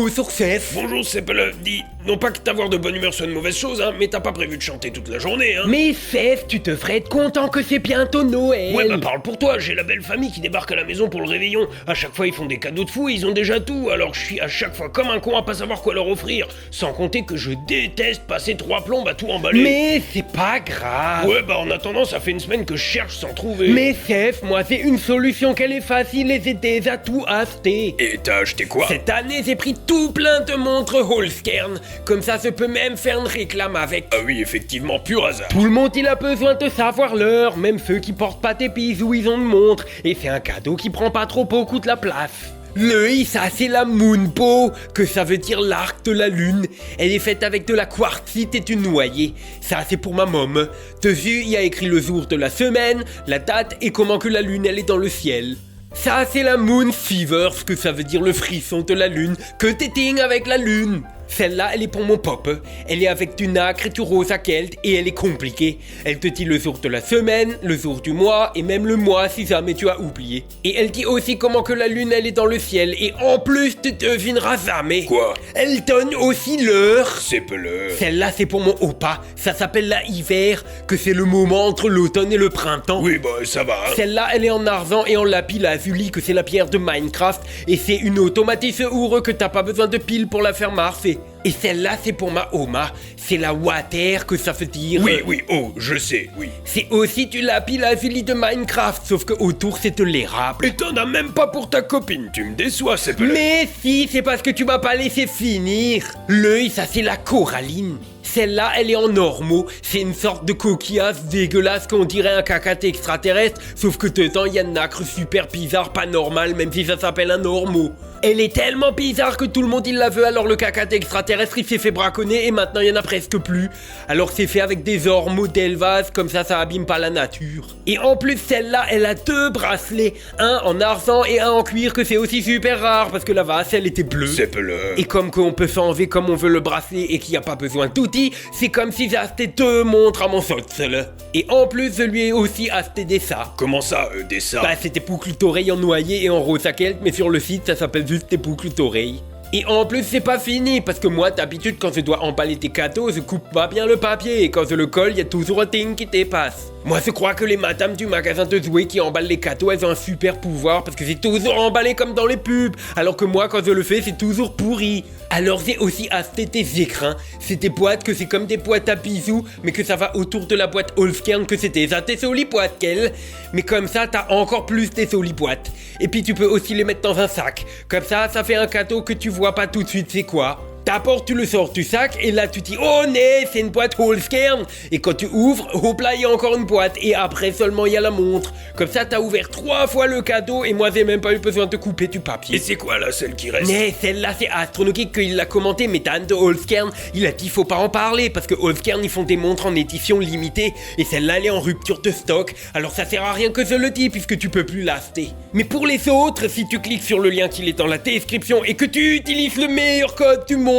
Success. Bonjour, c'est Pele. Dis, non pas que t'avoir de bonne humeur soit une mauvaise chose, hein, mais t'as pas prévu de chanter toute la journée, hein. Mais Cef, tu te ferais être content que c'est bientôt Noël. Ouais, bah parle pour toi, j'ai la belle famille qui débarque à la maison pour le réveillon. À chaque fois, ils font des cadeaux de fou et ils ont déjà tout, alors je suis à chaque fois comme un con à pas savoir quoi leur offrir. Sans compter que je déteste passer 3 plombes à tout emballer. Mais c'est pas grave. Ouais, bah en attendant, ça fait une semaine que je cherche sans trouver. Mais Cef, moi c'est une solution qu'elle est facile et c'était à tout acheter. Et t'as acheté quoi? Cette année, j'ai pris tout plein de montres Holzkern. Comme ça, se peut même faire une réclame avec. Ah oui, effectivement, pur hasard. Tout le monde, il a besoin de savoir l'heure, même ceux qui portent pas des pises où ils ont une montre. Et c'est un cadeau qui prend pas trop beaucoup de la place. L'œil, ça c'est la Moonbow, que ça veut dire l'arc de la lune. Elle est faite avec de la quartzite et du noyer. Ça c'est pour ma môme. Dessus, il y a écrit le jour de la semaine, la date et comment que la lune elle est dans le ciel. Ça c'est la Moon Fever, ce que ça veut dire le frisson de la lune, que t'éteignes avec la lune. Celle-là, elle est pour mon pop. Elle est avec du nacre et du rosa kelt et elle est compliquée. Elle te dit le jour de la semaine, le jour du mois et même le mois si jamais tu as oublié. Et elle dit aussi comment que la lune elle est dans le ciel et en plus tu devineras jamais. Quoi? Elle donne aussi l'heure. C'est Pele. Celle-là c'est pour mon opa. Ça s'appelle la hiver, que c'est le moment entre l'automne et le printemps. Oui, bah ça va, hein. Celle-là, elle est en argent et en lapis lazuli, que c'est la pierre de Minecraft, et c'est une automatique oure que t'as pas besoin de pile pour la faire marcher. Et celle-là, c'est pour ma Oma, c'est la water que ça veut dire. Oui, oh, je sais, oui. C'est aussi du lapis lazuli de Minecraft, sauf que autour c'est de l'érable. Et t'en as même pas pour ta copine, tu me déçois, c'est Pele. Mais si, c'est parce que tu m'as pas laissé finir. L'œil, ça c'est la coralline. Celle-là, elle est en ormeau. C'est une sorte de coquillasse dégueulasse qu'on dirait un cacate extraterrestre, sauf que dedans, il y a un nacre super bizarre, pas normal, même si ça s'appelle un ormeau. Elle est tellement bizarre que tout le monde il la veut, alors le cacate extraterrestre il s'est fait braconner et maintenant il y en a presque plus. Alors c'est fait avec des ormeaux d'élevage, comme ça abîme pas la nature. Et en plus celle-là, elle a 2 bracelets, un en argent et un en cuir, que c'est aussi super rare parce que la vase elle était bleue. C'est Pele. Et comme qu'on peut s'enlever comme on veut le bracelet et qu'il n'y a pas besoin d'outils, c'est comme si j'ai acheté 2 montres à mon sotzele. Et en plus je lui ai aussi acheté des ça. Comment ça, des ça? Bah c'était boucles d'oreilles en noyer et en rosa kelt, mais sur le site ça s'appelle juste des boucles d'oreilles. Et en plus c'est pas fini, parce que moi d'habitude quand je dois emballer tes cadeaux, je coupe pas bien le papier et quand je le colle, il y a toujours un ting qui dépasse. Moi je crois que les madames du magasin de jouets qui emballent les cadeaux, elles ont un super pouvoir parce que c'est toujours emballé comme dans les pubs, alors que moi quand je le fais c'est toujours pourri. Alors j'ai aussi acheté des écrins, c'est des boîtes que c'est comme des boîtes à bisous, mais que ça va autour de la boîte Holzkern, que c'était ça tes jolies boîtes qu'elle. Mais comme ça t'as encore plus des jolies boîtes. Et puis tu peux aussi les mettre dans un sac, comme ça fait un cadeau que tu vois pas tout de suite c'est quoi. D'abord tu le sors du sac et là tu dis oh né c'est une boîte Holzkern, et quand tu ouvres, hop là il y a encore une boîte et après seulement il y a la montre. Comme ça t'as ouvert 3 fois le cadeau et moi j'ai même pas eu besoin de couper du papier. Et c'est quoi là celle qui reste? Mais celle-là c'est astronomique qu'il l'a commenté, mais Dan de Holzkern il a dit faut pas en parler parce que Holzkern ils font des montres en édition limitée et celle-là elle est en rupture de stock, alors ça sert à rien que je le dis puisque tu peux plus l'acheter. Mais pour les autres, si tu cliques sur le lien qui est dans la description et que tu utilises le meilleur code du monde,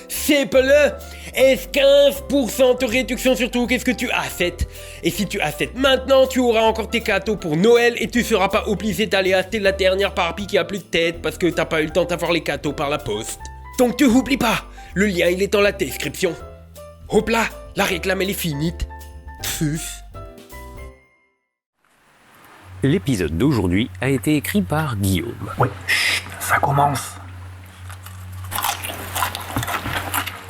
c'est Pele, est 15% de réduction sur tout qu'est-ce que tu achètes. Et si tu achètes maintenant, tu auras encore tes cadeaux pour Noël et tu seras pas obligé d'aller acheter la dernière Barbie qui a plus de tête parce que t'as pas eu le temps d'avoir les cadeaux par la poste. Donc tu oublies pas, le lien il est dans la description. Hop là, la réclame elle est finie. Tfus. L'épisode d'aujourd'hui a été écrit par Guillaume. Ouais, chut, ça commence.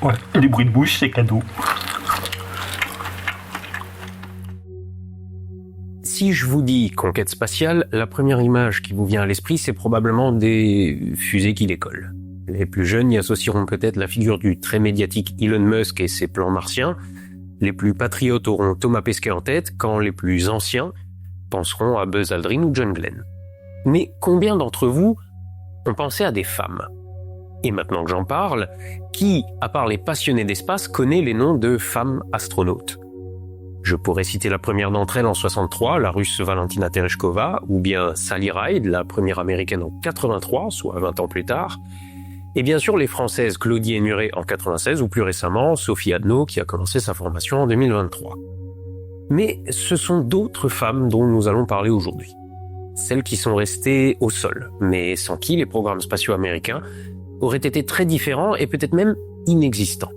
Ouais, les bruits de bouche, c'est cadeau. Si je vous dis conquête spatiale, la première image qui vous vient à l'esprit, c'est probablement des fusées qui décollent. Les plus jeunes y associeront peut-être la figure du très médiatique Elon Musk et ses plans martiens. Les plus patriotes auront Thomas Pesquet en tête, quand les plus anciens penseront à Buzz Aldrin ou John Glenn. Mais combien d'entre vous ont pensé à des femmes ? Et maintenant que j'en parle, qui, à part les passionnés d'espace, connaît les noms de femmes astronautes ? Je pourrais citer la première d'entre elles en 63, la russe Valentina Tereshkova, ou bien Sally Ride, la première américaine en 83, soit 20 ans plus tard, et bien sûr les françaises Claudie et Muret en 96, ou plus récemment Sophie Adno qui a commencé sa formation en 2023. Mais ce sont d'autres femmes dont nous allons parler aujourd'hui. celles qui sont restées au sol, mais sans qui les programmes spatiaux américains auraient été très différents et peut-être même inexistants.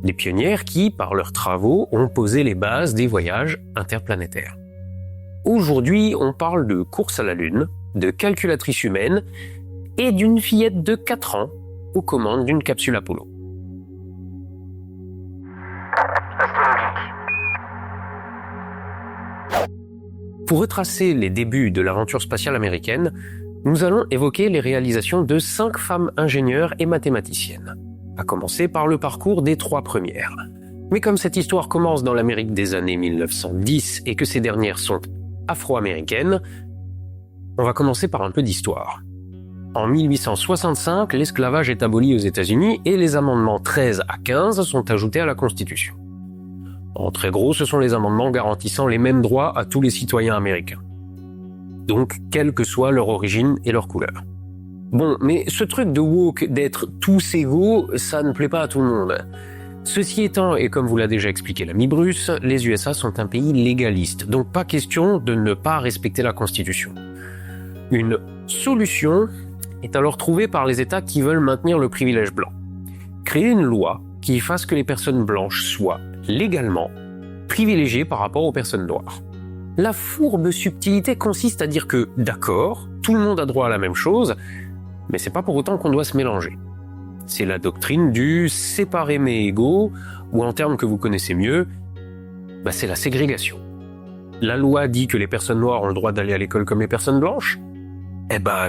Des pionnières qui, par leurs travaux, ont posé les bases des voyages interplanétaires. Aujourd'hui, on parle de course à la Lune, de calculatrice humaine et d'une fillette de 4 ans aux commandes d'une capsule Apollo. Pour retracer les débuts de l'aventure spatiale américaine, nous allons évoquer les réalisations de 5 femmes ingénieures et mathématiciennes, à commencer par le parcours des 3 premières. Mais comme cette histoire commence dans l'Amérique des années 1910 et que ces dernières sont afro-américaines, on va commencer par un peu d'histoire. En 1865, l'esclavage est aboli aux États-Unis et les amendements 13 à 15 sont ajoutés à la Constitution. En très gros, ce sont les amendements garantissant les mêmes droits à tous les citoyens américains. Donc, quelle que soit leur origine et leur couleur. Bon, mais ce truc de woke, d'être tous égaux, ça ne plaît pas à tout le monde. Ceci étant, et comme vous l'a déjà expliqué l'ami Bruce, les USA sont un pays légaliste, donc pas question de ne pas respecter la Constitution. Une solution est alors trouvée par les États qui veulent maintenir le privilège blanc. Créer une loi qui fasse que les personnes blanches soient légalement privilégiées par rapport aux personnes noires. La fourbe subtilité consiste à dire que, d'accord, tout le monde a droit à la même chose, mais c'est pas pour autant qu'on doit se mélanger. C'est la doctrine du séparés mais égaux, ou en termes que vous connaissez mieux, c'est la ségrégation. La loi dit que les personnes noires ont le droit d'aller à l'école comme les personnes blanches,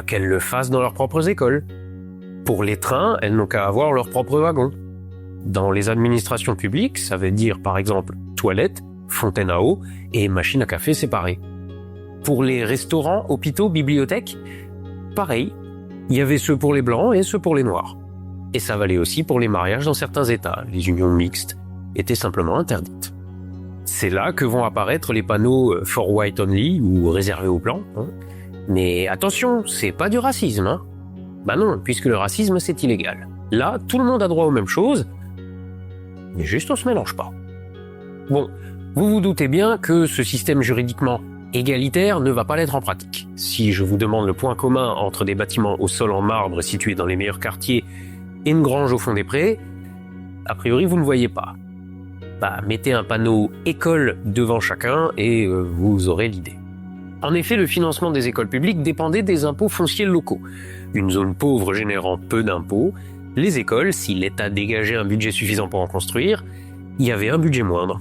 qu'elles le fassent dans leurs propres écoles. Pour les trains, elles n'ont qu'à avoir leur propre wagon. Dans les administrations publiques, ça veut dire par exemple toilettes, fontaine à eau et machine à café séparées. Pour les restaurants, hôpitaux, bibliothèques, pareil, il y avait ceux pour les blancs et ceux pour les noirs. Et ça valait aussi pour les mariages dans certains États, les unions mixtes étaient simplement interdites. C'est là que vont apparaître les panneaux « For White Only » ou « Réservés aux blancs ». Mais attention, c'est pas du racisme. Non, puisque le racisme c'est illégal. Là, tout le monde a droit aux mêmes choses, mais juste on se mélange pas. Bon, vous vous doutez bien que ce système juridiquement égalitaire ne va pas l'être en pratique. Si je vous demande le point commun entre des bâtiments au sol en marbre situés dans les meilleurs quartiers et une grange au fond des prés, a priori vous ne voyez pas. Mettez un panneau « école » devant chacun et vous aurez l'idée. En effet, le financement des écoles publiques dépendait des impôts fonciers locaux. Une zone pauvre générant peu d'impôts, les écoles, si l'État dégageait un budget suffisant pour en construire, y avait un budget moindre.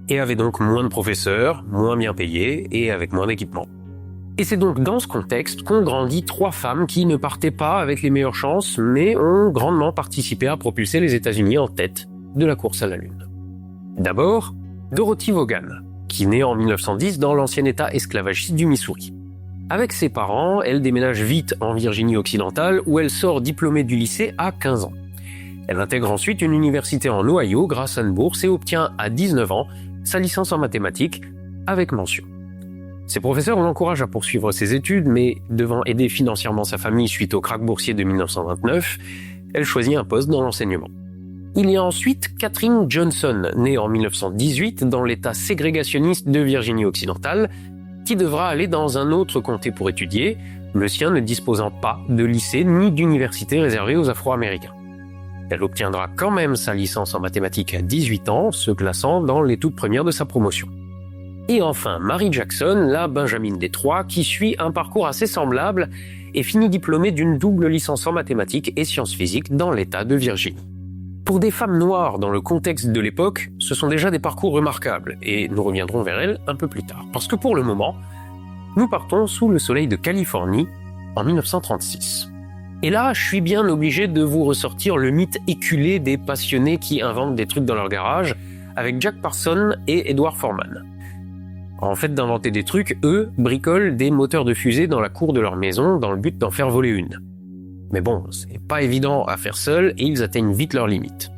Et avaient donc moins de professeurs, moins bien payés et avec moins d'équipements. Et c'est donc dans ce contexte qu'ont grandi 3 femmes qui ne partaient pas avec les meilleures chances, mais ont grandement participé à propulser les États-Unis en tête de la course à la Lune. D'abord, Dorothy Vaughan, qui naît en 1910 dans l'ancien État esclavagiste du Missouri. Avec ses parents, elle déménage vite en Virginie occidentale où elle sort diplômée du lycée à 15 ans. Elle intègre ensuite une université en Ohio grâce à une bourse et obtient à 19 ans sa licence en mathématiques avec mention. Ses professeurs l'encouragent à poursuivre ses études, mais devant aider financièrement sa famille suite au krach boursier de 1929, elle choisit un poste dans l'enseignement. Il y a ensuite Katherine Johnson, née en 1918 dans l'État ségrégationniste de Virginie occidentale, qui devra aller dans un autre comté pour étudier, le sien ne disposant pas de lycée ni d'université réservée aux Afro-Américains. Elle obtiendra quand même sa licence en mathématiques à 18 ans, se plaçant dans les toutes premières de sa promotion. Et enfin, Mary Jackson, la Benjamine des Trois, qui suit un parcours assez semblable et finit diplômée d'une double licence en mathématiques et sciences physiques dans l'État de Virginie. Pour des femmes noires dans le contexte de l'époque, ce sont déjà des parcours remarquables, et nous reviendrons vers elles un peu plus tard. Parce que pour le moment, nous partons sous le soleil de Californie en 1936. Et là, je suis bien obligé de vous ressortir le mythe éculé des passionnés qui inventent des trucs dans leur garage, avec Jack Parsons et Edward Foreman. En fait d'inventer des trucs, eux bricolent des moteurs de fusée dans la cour de leur maison dans le but d'en faire voler une. Mais bon, c'est pas évident à faire seul et ils atteignent vite leurs limites.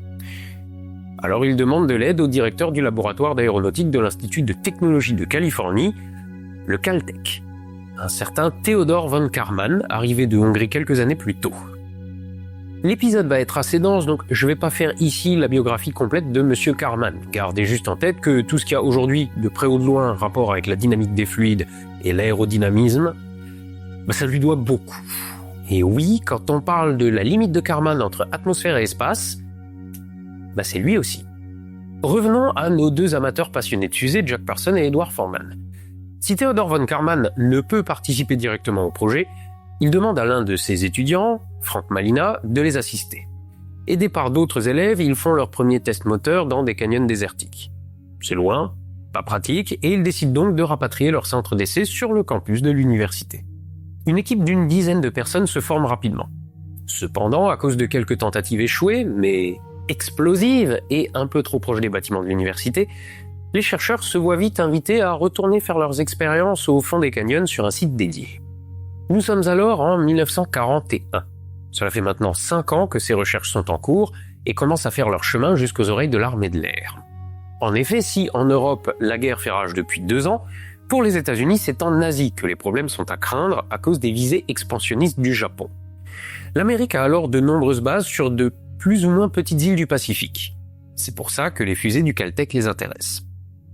Alors ils demandent de l'aide au directeur du laboratoire d'aéronautique de l'Institut de technologie de Californie, le Caltech, un certain Theodor von Karman, arrivé de Hongrie quelques années plus tôt. L'épisode va être assez dense, donc je vais pas faire ici la biographie complète de Monsieur Karman. Gardez juste en tête que tout ce qui a aujourd'hui, de près ou de loin, rapport avec la dynamique des fluides Et l'aérodynamisme, ça lui doit beaucoup. Et oui, quand on parle de la limite de Kármán entre atmosphère et espace, c'est lui aussi. Revenons à nos deux amateurs passionnés de fusées, Jack Parson et Edward Foreman. Si Theodor von Kármán ne peut participer directement au projet, il demande à l'un de ses étudiants, Frank Malina, de les assister. Aidés par d'autres élèves, ils font leur premier test moteur dans des canyons désertiques. C'est loin, pas pratique, et ils décident donc de rapatrier leur centre d'essai sur le campus de l'université. Une équipe d'une dizaine de personnes se forme rapidement. Cependant, à cause de quelques tentatives échouées, mais explosives et un peu trop proches des bâtiments de l'université, les chercheurs se voient vite invités à retourner faire leurs expériences au fond des canyons sur un site dédié. Nous sommes alors en 1941. Cela fait maintenant 5 ans que ces recherches sont en cours et commencent à faire leur chemin jusqu'aux oreilles de l'armée de l'air. En effet, si en Europe la guerre fait rage depuis 2 ans, pour les États-Unis c'est en Asie que les problèmes sont à craindre à cause des visées expansionnistes du Japon. L'Amérique a alors de nombreuses bases sur de plus ou moins petites îles du Pacifique. C'est pour ça que les fusées du Caltech les intéressent.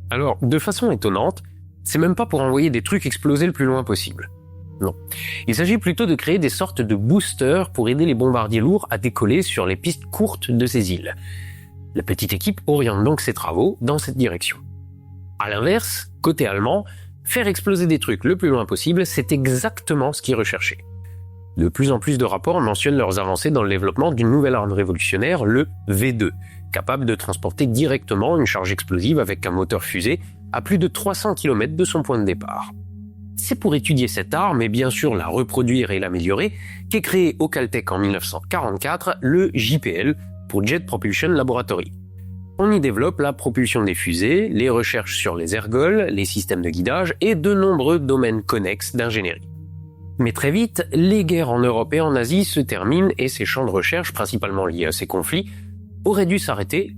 Alors, de façon étonnante, c'est même pas pour envoyer des trucs exploser le plus loin possible. Non. Il s'agit plutôt de créer des sortes de boosters pour aider les bombardiers lourds à décoller sur les pistes courtes de ces îles. La petite équipe oriente donc ses travaux dans cette direction. À l'inverse, côté allemand, faire exploser des trucs le plus loin possible, c'est exactement ce qui est recherché. De plus en plus de rapports mentionnent leurs avancées dans le développement d'une nouvelle arme révolutionnaire, le V2, capable de transporter directement une charge explosive avec un moteur fusée à plus de 300 km de son point de départ. C'est pour étudier cette arme et bien sûr la reproduire et l'améliorer qu'est créé au Caltech en 1944 le JPL pour Jet Propulsion Laboratory. On y développe la propulsion des fusées, les recherches sur les ergols, les systèmes de guidage et de nombreux domaines connexes d'ingénierie. Mais très vite, les guerres en Europe et en Asie se terminent et ces champs de recherche, principalement liés à ces conflits, auraient dû s'arrêter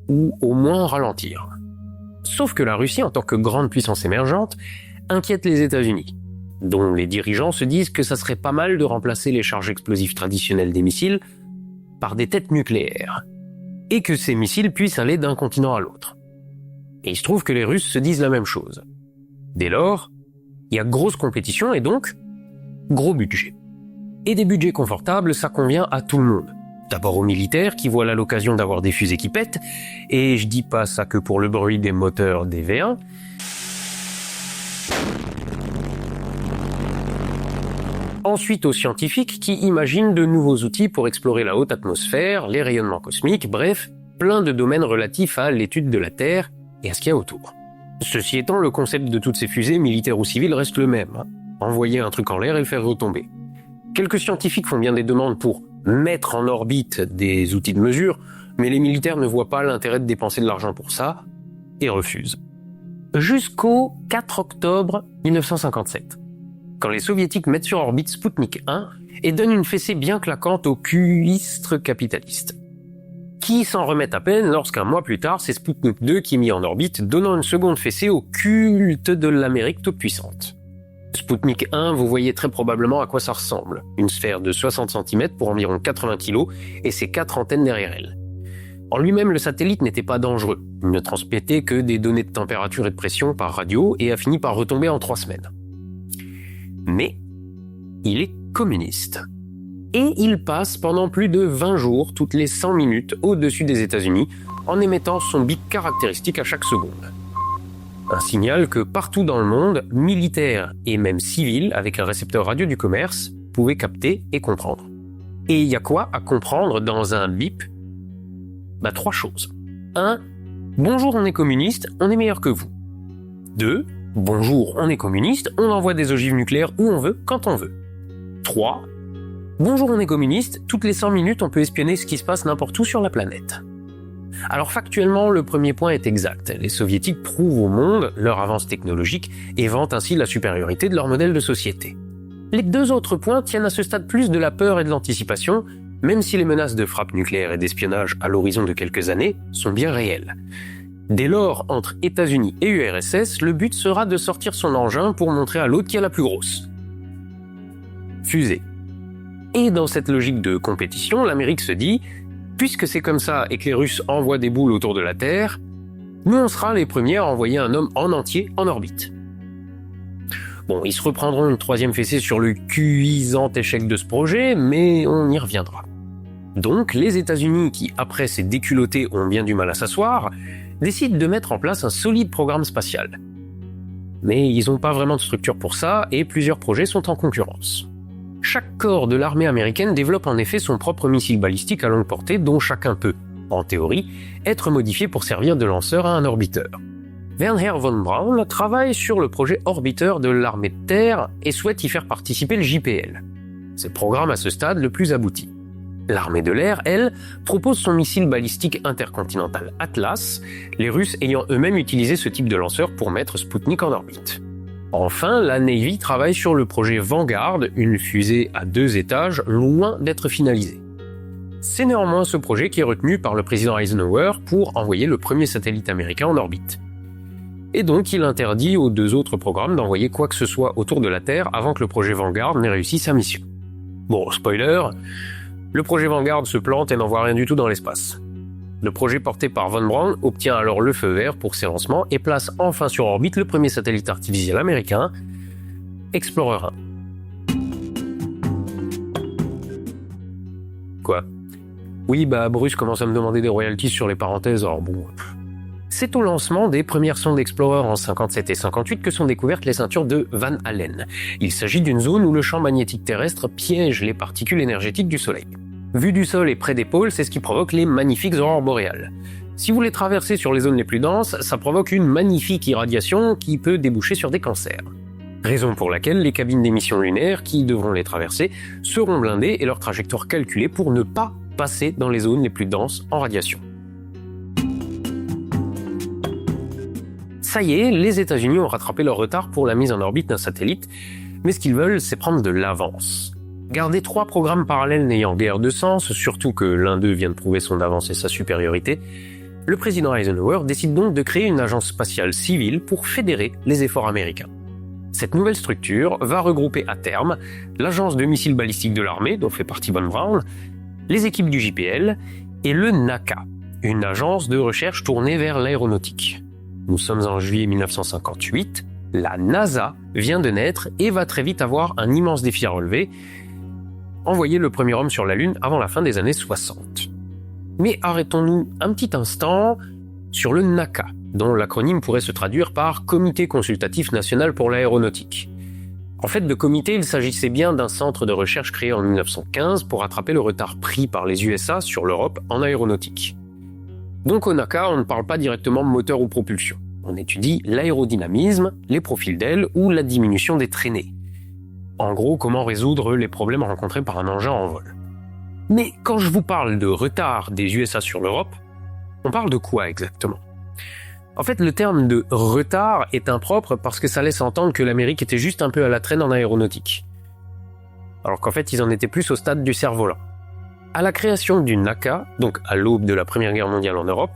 ou au moins ralentir. Sauf que la Russie, en tant que grande puissance émergente, inquiète les États-Unis, dont les dirigeants se disent que ça serait pas mal de remplacer les charges explosives traditionnelles des missiles par des têtes nucléaires, et que ces missiles puissent aller d'un continent à l'autre. Et il se trouve que les Russes se disent la même chose. Dès lors, il y a grosse compétition et donc gros budget. Et des budgets confortables, ça convient à tout le monde. D'abord aux militaires qui voient là l'occasion d'avoir des fusées qui pètent, et je dis pas ça que pour le bruit des moteurs des V1. Ensuite aux scientifiques qui imaginent de nouveaux outils pour explorer la haute atmosphère, les rayonnements cosmiques, bref, plein de domaines relatifs à l'étude de la Terre et à ce qu'il y a autour. Ceci étant, le concept de toutes ces fusées, militaires ou civiles, reste le même. Envoyer un truc en l'air et le faire retomber. Quelques scientifiques font bien des demandes pour mettre en orbite des outils de mesure, mais les militaires ne voient pas l'intérêt de dépenser de l'argent pour ça et refusent. Jusqu'au 4 octobre 1957, quand les soviétiques mettent sur orbite Sputnik 1 et donnent une fessée bien claquante aux cuistres capitalistes, qui s'en remettent à peine lorsqu'un mois plus tard, c'est Sputnik 2 qui est mis en orbite, donnant une seconde fessée au culte de l'Amérique toute puissante. Sputnik 1, vous voyez très probablement à quoi ça ressemble. Une sphère de 60 cm pour environ 80 kg et ses 4 antennes derrière elle. En lui-même, le satellite n'était pas dangereux. Il ne transmettait que des données de température et de pression par radio et a fini par retomber en 3 semaines. Mais il est communiste. Et il passe pendant plus de 20 jours, toutes les 100 minutes, au-dessus des États-Unis, en émettant son bip caractéristique à chaque seconde. Un signal que partout dans le monde, militaires et même civils, avec un récepteur radio du commerce, pouvaient capter et comprendre. Et il y a quoi à comprendre dans un bip ? 3 choses. 1. Bonjour, on est communiste, on est meilleur que vous. 2. Bonjour, on est communiste, on envoie des ogives nucléaires où on veut, quand on veut. 3. Bonjour, on est communiste, toutes les 100 minutes, on peut espionner ce qui se passe n'importe où sur la planète. Alors factuellement, le premier point est exact. Les soviétiques prouvent au monde leur avance technologique et vantent ainsi la supériorité de leur modèle de société. Les 2 autres points tiennent à ce stade plus de la peur et de l'anticipation, même si les menaces de frappe nucléaire et d'espionnage à l'horizon de quelques années sont bien réelles. Dès lors, entre États-Unis et URSS, le but sera de sortir son engin pour montrer à l'autre qui a la plus grosse. Fusée. Et dans cette logique de compétition, l'Amérique se dit « Puisque c'est comme ça et que les Russes envoient des boules autour de la Terre, nous on sera les premiers à envoyer un homme en entier en orbite. » Bon, ils se reprendront une troisième fessée sur le cuisant échec de ce projet, mais on y reviendra. Donc, les États-Unis, qui après ces déculottés ont bien du mal à s'asseoir, décident de mettre en place un solide programme spatial. Mais ils n'ont pas vraiment de structure pour ça, et plusieurs projets sont en concurrence. Chaque corps de l'armée américaine développe en effet son propre missile balistique à longue portée, dont chacun peut, en théorie, être modifié pour servir de lanceur à un orbiteur. Wernher von Braun travaille sur le projet orbiteur de l'armée de terre et souhaite y faire participer le JPL. C'est le programme à ce stade le plus abouti. L'armée de l'air, elle, propose son missile balistique intercontinental Atlas, les Russes ayant eux-mêmes utilisé ce type de lanceur pour mettre Sputnik en orbite. Enfin, la Navy travaille sur le projet Vanguard, une fusée à 2 étages, loin d'être finalisée. C'est néanmoins ce projet qui est retenu par le président Eisenhower pour envoyer le premier satellite américain en orbite. Et donc il interdit aux 2 autres programmes d'envoyer quoi que ce soit autour de la Terre avant que le projet Vanguard n'ait réussi sa mission. Bon, spoiler, le projet Vanguard se plante et n'envoie rien du tout dans l'espace. Le projet porté par von Braun obtient alors le feu vert pour ses lancements et place enfin sur orbite le premier satellite artificiel américain, Explorer 1. Quoi ? Oui, Bruce commence à me demander des royalties sur les parenthèses, alors bon... C'est au lancement des premières sondes Explorer en 57 et 58 que sont découvertes les ceintures de Van Allen. Il s'agit d'une zone où le champ magnétique terrestre piège les particules énergétiques du Soleil. Vu du sol et près des pôles, c'est ce qui provoque les magnifiques aurores boréales. Si vous les traversez sur les zones les plus denses, ça provoque une magnifique irradiation qui peut déboucher sur des cancers. Raison pour laquelle les cabines d'émission lunaires qui devront les traverser seront blindées et leur trajectoire calculée pour ne pas passer dans les zones les plus denses en radiation. Ça y est, les États-Unis ont rattrapé leur retard pour la mise en orbite d'un satellite, mais ce qu'ils veulent, c'est prendre de l'avance. Garder 3 programmes parallèles n'ayant guère de sens, surtout que l'un d'eux vient de prouver son avance et sa supériorité, le président Eisenhower décide donc de créer une agence spatiale civile pour fédérer les efforts américains. Cette nouvelle structure va regrouper à terme l'agence de missiles balistiques de l'armée, dont fait partie von Braun, les équipes du JPL et le NACA, une agence de recherche tournée vers l'aéronautique. Nous sommes en juillet 1958, la NASA vient de naître et va très vite avoir un immense défi à relever, envoyer le premier homme sur la Lune avant la fin des années 60. Mais arrêtons-nous un petit instant sur le NACA, dont l'acronyme pourrait se traduire par Comité consultatif national pour l'aéronautique. En fait, de comité, il s'agissait bien d'un centre de recherche créé en 1915 pour rattraper le retard pris par les USA sur l'Europe en aéronautique. Donc au NACA, on ne parle pas directement de moteur ou propulsion. On étudie l'aérodynamisme, les profils d'ailes ou la diminution des traînées. En gros, comment résoudre les problèmes rencontrés par un engin en vol. Mais quand je vous parle de retard des USA sur l'Europe, on parle de quoi exactement ? En fait, le terme de retard est impropre parce que ça laisse entendre que l'Amérique était juste un peu à la traîne en aéronautique. Alors qu'en fait, ils en étaient plus au stade du cerf-volant. À la création du NACA, donc à l'aube de la Première Guerre mondiale en Europe,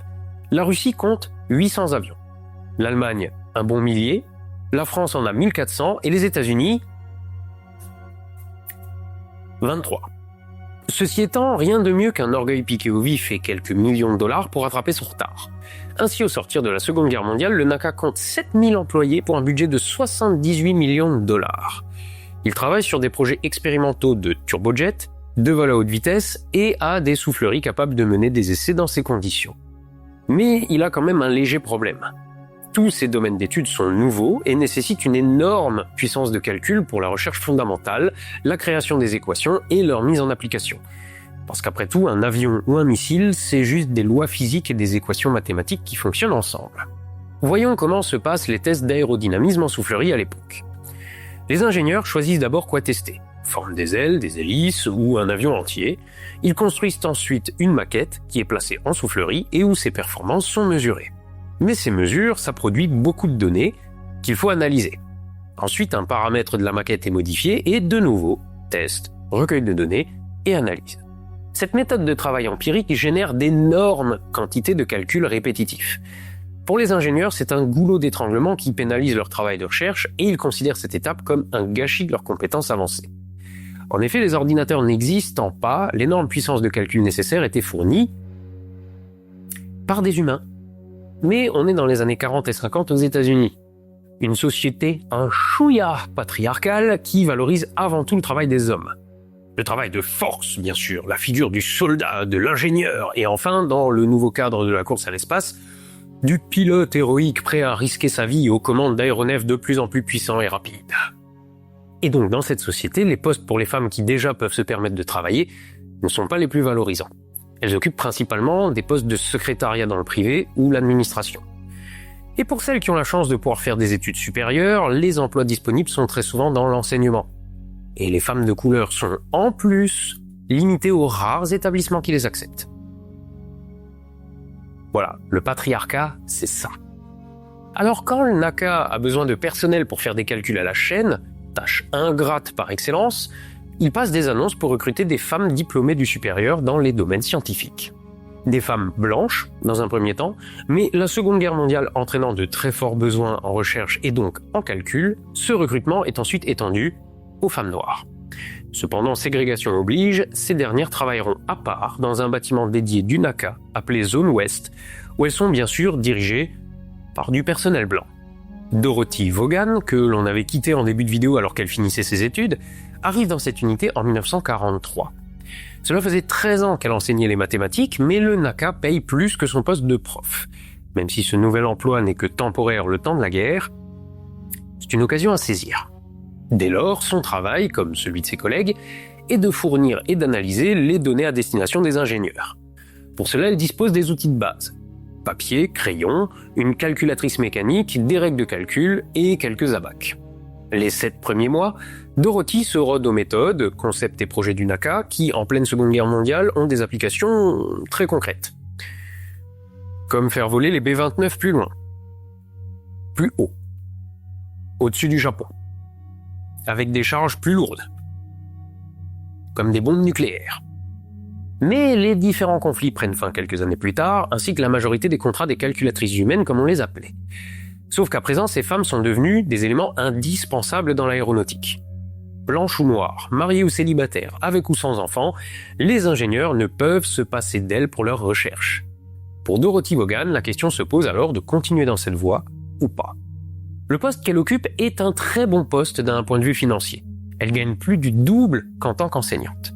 la Russie compte 800 avions. L'Allemagne, un bon millier, la France en a 1400 et les États-Unis, 23. Ceci étant, rien de mieux qu'un orgueil piqué au vif et quelques millions de dollars pour rattraper son retard. Ainsi, au sortir de la Seconde Guerre mondiale, le NACA compte 7000 employés pour un budget de 78 millions de dollars. Il travaille sur des projets expérimentaux de turbojets, de vol à haute vitesse et a des souffleries capables de mener des essais dans ces conditions. Mais il a quand même un léger problème. Tous ces domaines d'études sont nouveaux et nécessitent une énorme puissance de calcul pour la recherche fondamentale, la création des équations et leur mise en application. Parce qu'après tout, un avion ou un missile, c'est juste des lois physiques et des équations mathématiques qui fonctionnent ensemble. Voyons comment se passent les tests d'aérodynamisme en soufflerie à l'époque. Les ingénieurs choisissent d'abord quoi tester. Forme des ailes, des hélices ou un avion entier. Ils construisent ensuite une maquette qui est placée en soufflerie et où ses performances sont mesurées. Mais ces mesures, ça produit beaucoup de données qu'il faut analyser. Ensuite, un paramètre de la maquette est modifié et de nouveau, test, recueil de données et analyse. Cette méthode de travail empirique génère d'énormes quantités de calculs répétitifs. Pour les ingénieurs, c'est un goulot d'étranglement qui pénalise leur travail de recherche et ils considèrent cette étape comme un gâchis de leurs compétences avancées. En effet, les ordinateurs n'existant pas, l'énorme puissance de calcul nécessaire était fournie par des humains. Mais on est dans les années 40 et 50 aux États-Unis. Une société un chouïa patriarcale qui valorise avant tout le travail des hommes. Le travail de force, bien sûr, la figure du soldat, de l'ingénieur, et enfin, dans le nouveau cadre de la course à l'espace, du pilote héroïque prêt à risquer sa vie aux commandes d'aéronefs de plus en plus puissants et rapides. Et donc, dans cette société, les postes pour les femmes qui déjà peuvent se permettre de travailler ne sont pas les plus valorisants. Elles occupent principalement des postes de secrétariat dans le privé ou l'administration. Et pour celles qui ont la chance de pouvoir faire des études supérieures, les emplois disponibles sont très souvent dans l'enseignement. Et les femmes de couleur sont, en plus, limitées aux rares établissements qui les acceptent. Voilà, le patriarcat, c'est ça. Alors quand le NACA a besoin de personnel pour faire des calculs à la chaîne, tâche ingrate par excellence, il passe des annonces pour recruter des femmes diplômées du supérieur dans les domaines scientifiques. Des femmes blanches, dans un premier temps, mais la Seconde Guerre mondiale entraînant de très forts besoins en recherche et donc en calcul, ce recrutement est ensuite étendu aux femmes noires. Cependant, ségrégation oblige, ces dernières travailleront à part dans un bâtiment dédié du NACA, appelé Zone Ouest, où elles sont bien sûr dirigées par du personnel blanc. Dorothy Vaughan, que l'on avait quittée en début de vidéo alors qu'elle finissait ses études, arrive dans cette unité en 1943. Cela faisait 13 ans qu'elle enseignait les mathématiques, mais le NACA paye plus que son poste de prof. Même si ce nouvel emploi n'est que temporaire le temps de la guerre, c'est une occasion à saisir. Dès lors, son travail, comme celui de ses collègues, est de fournir et d'analyser les données à destination des ingénieurs. Pour cela, elle dispose des outils de base. Papier, crayon, une calculatrice mécanique, des règles de calcul et quelques abacs. Les 7 premiers mois, Dorothy se rôde aux méthodes, concepts et projets du NACA qui, en pleine Seconde Guerre mondiale, ont des applications très concrètes. Comme faire voler les B-29 plus loin, plus haut, au-dessus du Japon, avec des charges plus lourdes, comme des bombes nucléaires. Mais les différents conflits prennent fin quelques années plus tard, ainsi que la majorité des contrats des calculatrices humaines comme on les appelait. Sauf qu'à présent, ces femmes sont devenues des éléments indispensables dans l'aéronautique. Blanches ou noires, mariées ou célibataires, avec ou sans enfants, les ingénieurs ne peuvent se passer d'elles pour leurs recherches. Pour Dorothy Vaughan, la question se pose alors de continuer dans cette voie ou pas. Le poste qu'elle occupe est un très bon poste d'un point de vue financier. Elle gagne plus du double qu'en tant qu'enseignante.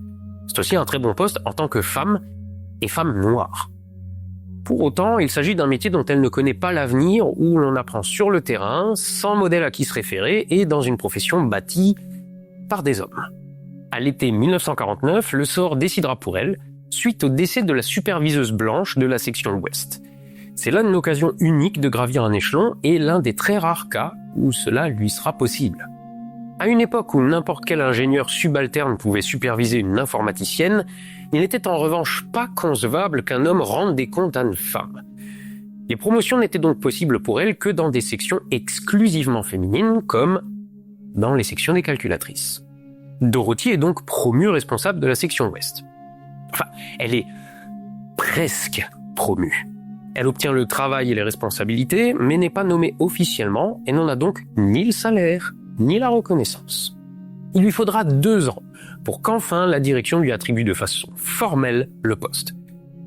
C'est aussi un très bon poste en tant que femme et femme noire. Pour autant, il s'agit d'un métier dont elle ne connaît pas l'avenir, où l'on apprend sur le terrain, sans modèle à qui se référer, et dans une profession bâtie par des hommes. À l'été 1949, le sort décidera pour elle, suite au décès de la superviseuse blanche de la section Ouest. C'est là une occasion unique de gravir un échelon, et l'un des très rares cas où cela lui sera possible. À une époque où n'importe quel ingénieur subalterne pouvait superviser une informaticienne, il n'était en revanche pas concevable qu'un homme rende des comptes à une femme. Les promotions n'étaient donc possibles pour elle que dans des sections exclusivement féminines, comme dans les sections des calculatrices. Dorothy est donc promue responsable de la section Ouest. Enfin, elle est presque promue. Elle obtient le travail et les responsabilités, mais n'est pas nommée officiellement et n'en a donc ni le salaire, ni la reconnaissance. Il lui faudra 2 ans pour qu'enfin la direction lui attribue de façon formelle le poste.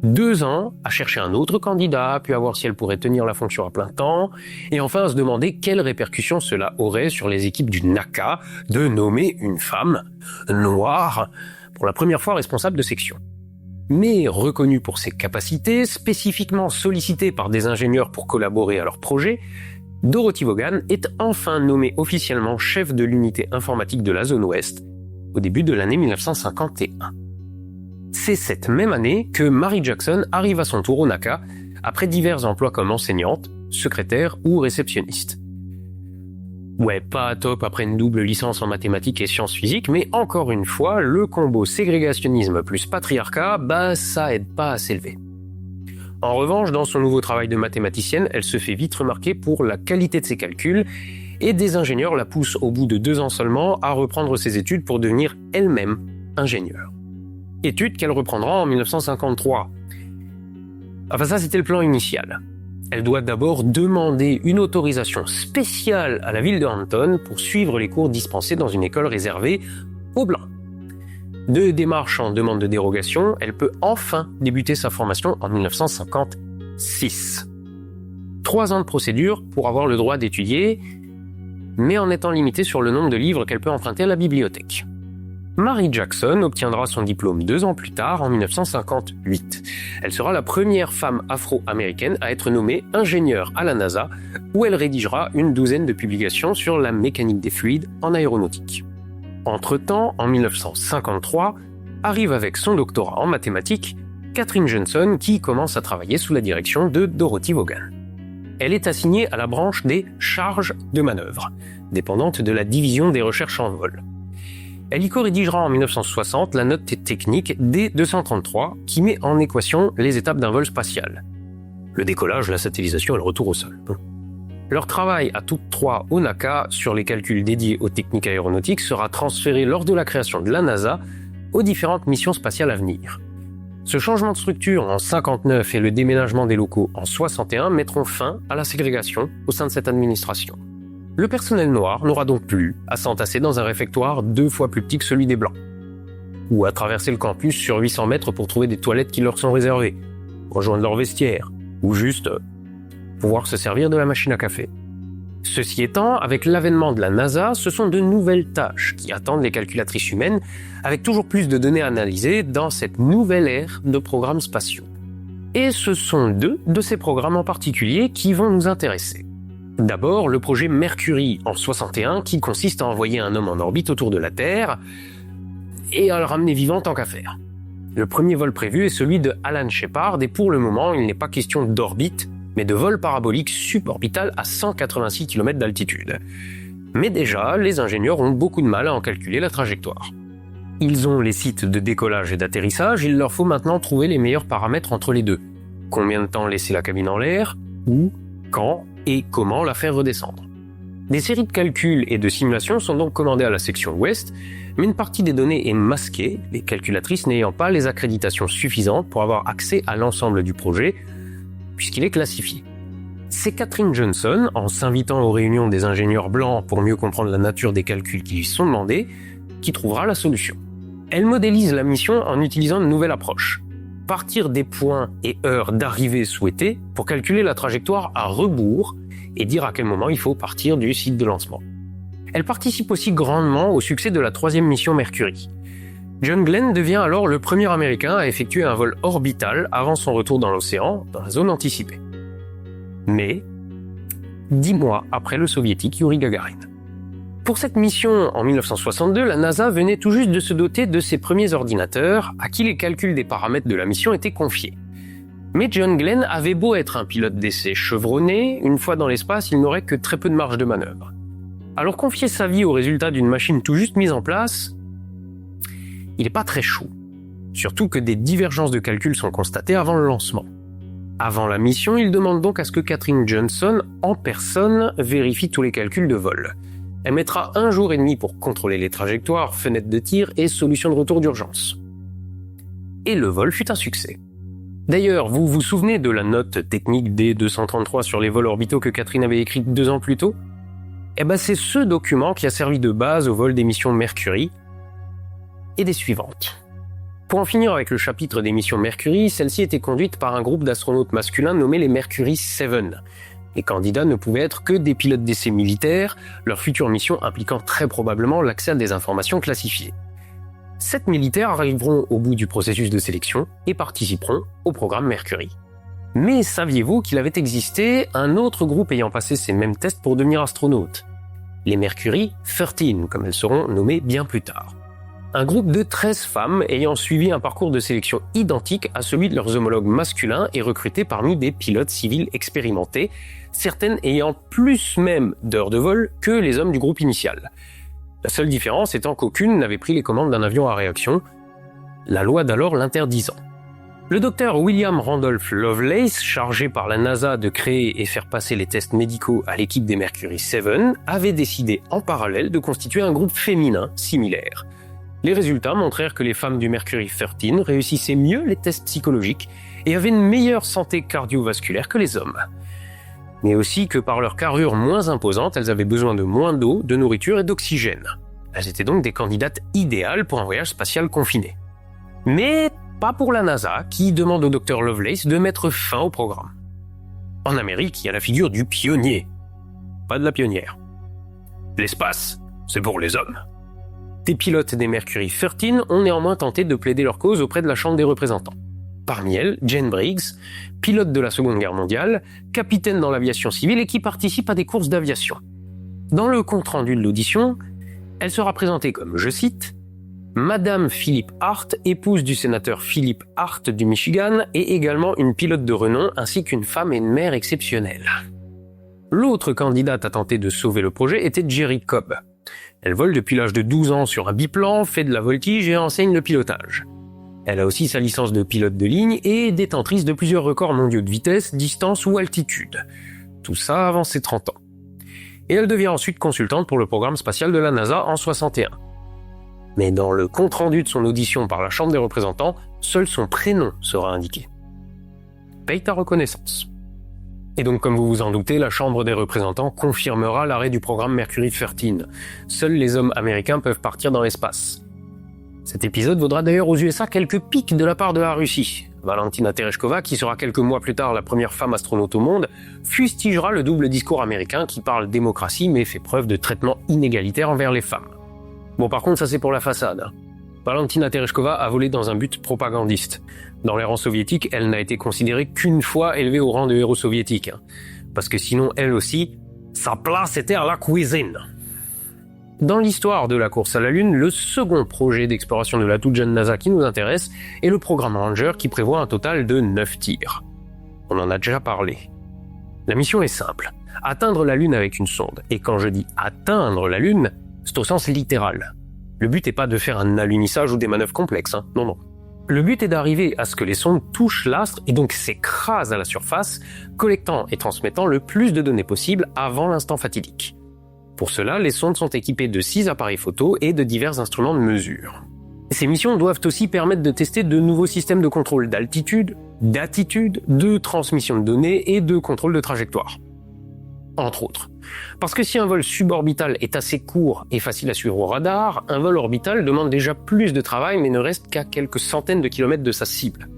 2 ans à chercher un autre candidat, puis à voir si elle pourrait tenir la fonction à plein temps, et enfin à se demander quelles répercussions cela aurait sur les équipes du NACA de nommer une femme noire pour la première fois responsable de section. Mais reconnue pour ses capacités, spécifiquement sollicitée par des ingénieurs pour collaborer à leur projet, Dorothy Vaughan est enfin nommée officiellement chef de l'unité informatique de la zone Ouest au début de l'année 1951. C'est cette même année que Mary Jackson arrive à son tour au NACA, après divers emplois comme enseignante, secrétaire ou réceptionniste. Ouais, pas top après une double licence en mathématiques et sciences physiques, mais encore une fois, le combo ségrégationnisme plus patriarcat, ça aide pas à s'élever. En revanche, dans son nouveau travail de mathématicienne, elle se fait vite remarquer pour la qualité de ses calculs, et des ingénieurs la poussent au bout de 2 ans seulement à reprendre ses études pour devenir elle-même ingénieure. Études qu'elle reprendra en 1953. Enfin ça, c'était le plan initial. Elle doit d'abord demander une autorisation spéciale à la ville de Hampton pour suivre les cours dispensés dans une école réservée aux Blancs. De démarche en demande de dérogation, elle peut enfin débuter sa formation en 1956. 3 ans de procédure pour avoir le droit d'étudier, mais en étant limitée sur le nombre de livres qu'elle peut emprunter à la bibliothèque. Mary Jackson obtiendra son diplôme 2 ans plus tard, en 1958. Elle sera la première femme afro-américaine à être nommée ingénieure à la NASA, où elle rédigera une douzaine de publications sur la mécanique des fluides en aéronautique. Entre-temps, en 1953, arrive avec son doctorat en mathématiques Katherine Johnson qui commence à travailler sous la direction de Dorothy Vaughan. Elle est assignée à la branche des charges de manœuvre, dépendante de la division des recherches en vol. Elle y co-rédigera en 1960 la note technique D233 qui met en équation les étapes d'un vol spatial. Le décollage, la satellisation et le retour au sol. Leur travail à toutes trois au NACA sur les calculs dédiés aux techniques aéronautiques sera transféré lors de la création de la NASA aux différentes missions spatiales à venir. Ce changement de structure en 59 et le déménagement des locaux en 61 mettront fin à la ségrégation au sein de cette administration. Le personnel noir n'aura donc plus à s'entasser dans un réfectoire 2 fois plus petit que celui des blancs, ou à traverser le campus sur 800 mètres pour trouver des toilettes qui leur sont réservées, rejoindre leur vestiaire, ou juste pouvoir se servir de la machine à café. Ceci étant, avec l'avènement de la NASA, ce sont de nouvelles tâches qui attendent les calculatrices humaines, avec toujours plus de données analysées dans cette nouvelle ère de programmes spatiaux. Et ce sont 2 de ces programmes en particulier qui vont nous intéresser. D'abord, le projet Mercury en 61 qui consiste à envoyer un homme en orbite autour de la Terre et à le ramener vivant tant qu'à faire. Le premier vol prévu est celui de Alan Shepard et pour le moment, il n'est pas question d'orbite, mais de vol parabolique suborbital à 186 km d'altitude. Mais déjà, les ingénieurs ont beaucoup de mal à en calculer la trajectoire. Ils ont les sites de décollage et d'atterrissage, il leur faut maintenant trouver les meilleurs paramètres entre les deux. Combien de temps laisser la cabine en l'air, où, quand et comment la faire redescendre. Des séries de calculs et de simulations sont donc commandées à la section ouest, mais une partie des données est masquée, les calculatrices n'ayant pas les accréditations suffisantes pour avoir accès à l'ensemble du projet, puisqu'il est classifié. C'est Katherine Johnson, en s'invitant aux réunions des ingénieurs blancs pour mieux comprendre la nature des calculs qui lui sont demandés, qui trouvera la solution. Elle modélise la mission en utilisant une nouvelle approche. Partir des points et heures d'arrivée souhaités pour calculer la trajectoire à rebours et dire à quel moment il faut partir du site de lancement. Elle participe aussi grandement au succès de la 3e mission Mercury. John Glenn devient alors le premier Américain à effectuer un vol orbital avant son retour dans l'océan, dans la zone anticipée. Mais 10 mois après le soviétique Yuri Gagarin. Pour cette mission, en 1962, la NASA venait tout juste de se doter de ses premiers ordinateurs, à qui les calculs des paramètres de la mission étaient confiés. Mais John Glenn avait beau être un pilote d'essai chevronné, une fois dans l'espace, il n'aurait que très peu de marge de manœuvre. Alors confier sa vie aux résultats d'une machine tout juste mise en place, il n'est pas très chaud. Surtout que des divergences de calculs sont constatées avant le lancement. Avant la mission, il demande donc à ce que Katherine Johnson, en personne, vérifie tous les calculs de vol. Elle mettra 1 jour et demi pour contrôler les trajectoires, fenêtres de tir et solutions de retour d'urgence. Et le vol fut un succès. D'ailleurs, vous vous souvenez de la note technique D233 sur les vols orbitaux que Katherine avait écrite 2 ans plus tôt ? Eh ben c'est ce document qui a servi de base au vol des missions Mercury et des suivantes. Pour en finir avec le chapitre des missions Mercury, celle-ci était conduite par un groupe d'astronautes masculins nommé les Mercury 7. Les candidats ne pouvaient être que des pilotes d'essai militaires, leur future mission impliquant très probablement l'accès à des informations classifiées. 7 militaires arriveront au bout du processus de sélection et participeront au programme Mercury. Mais saviez-vous qu'il avait existé un autre groupe ayant passé ces mêmes tests pour devenir astronautes ? Les Mercury 13, comme elles seront nommées bien plus tard. Un groupe de 13 femmes ayant suivi un parcours de sélection identique à celui de leurs homologues masculins et recrutés parmi des pilotes civils expérimentés, certaines ayant plus même d'heures de vol que les hommes du groupe initial. La seule différence étant qu'aucune n'avait pris les commandes d'un avion à réaction, la loi d'alors l'interdisant. Le docteur William Randolph Lovelace, chargé par la NASA de créer et faire passer les tests médicaux à l'équipe des Mercury 7, avait décidé en parallèle de constituer un groupe féminin similaire. Les résultats montrèrent que les femmes du Mercury 13 réussissaient mieux les tests psychologiques et avaient une meilleure santé cardiovasculaire que les hommes. Mais aussi que par leur carrure moins imposante, elles avaient besoin de moins d'eau, de nourriture et d'oxygène. Elles étaient donc des candidates idéales pour un voyage spatial confiné. Mais pas pour la NASA, qui demande au Dr Lovelace de mettre fin au programme. En Amérique, il y a la figure du pionnier, pas de la pionnière. L'espace, c'est pour les hommes. Des pilotes des Mercury 13 ont néanmoins tenté de plaider leur cause auprès de la Chambre des représentants. Parmi elles, Jane Briggs, pilote de la Seconde Guerre mondiale, capitaine dans l'aviation civile et qui participe à des courses d'aviation. Dans le compte-rendu de l'audition, elle sera présentée comme, je cite, « Madame Philip Hart, épouse du sénateur Philip Hart du Michigan et également une pilote de renom ainsi qu'une femme et une mère exceptionnelle. » L'autre candidate à tenter de sauver le projet était Jerry Cobb. Elle vole depuis l'âge de 12 ans sur un biplan, fait de la voltige et enseigne le pilotage. Elle a aussi sa licence de pilote de ligne et est détentrice de plusieurs records mondiaux de vitesse, distance ou altitude. Tout ça avant ses 30 ans. Et elle devient ensuite consultante pour le programme spatial de la NASA en 61. Mais dans le compte-rendu de son audition par la Chambre des représentants, seul son prénom sera indiqué. Paye ta reconnaissance. Et donc, comme vous vous en doutez, la Chambre des représentants confirmera l'arrêt du programme Mercury 13. Seuls les hommes américains peuvent partir dans l'espace. Cet épisode vaudra d'ailleurs aux USA quelques piques de la part de la Russie. Valentina Tereshkova, qui sera quelques mois plus tard la première femme astronaute au monde, fustigera le double discours américain qui parle démocratie mais fait preuve de traitement inégalitaire envers les femmes. Bon, par contre, ça c'est pour la façade. Valentina Tereshkova a volé dans un but propagandiste. Dans les rangs soviétiques, elle n'a été considérée qu'une fois élevée au rang de héros soviétique. Parce que sinon, elle aussi, sa place était à la cuisine. Dans l'histoire de la course à la Lune, le second projet d'exploration de la toute jeune NASA qui nous intéresse est le programme Ranger qui prévoit un total de 9 tirs. On en a déjà parlé. La mission est simple, atteindre la Lune avec une sonde. Et quand je dis atteindre la Lune, c'est au sens littéral. Le but n'est pas de faire un alunissage ou des manœuvres complexes, non, non. Le but est d'arriver à ce que les sondes touchent l'astre et donc s'écrasent à la surface, collectant et transmettant le plus de données possible avant l'instant fatidique. Pour cela, les sondes sont équipées de 6 appareils photo et de divers instruments de mesure. Ces missions doivent aussi permettre de tester de nouveaux systèmes de contrôle d'altitude, d'attitude, de transmission de données et de contrôle de trajectoire. Entre autres. Parce que si un vol suborbital est assez court et facile à suivre au radar, un vol orbital demande déjà plus de travail mais ne reste qu'à quelques centaines de kilomètres de sa cible.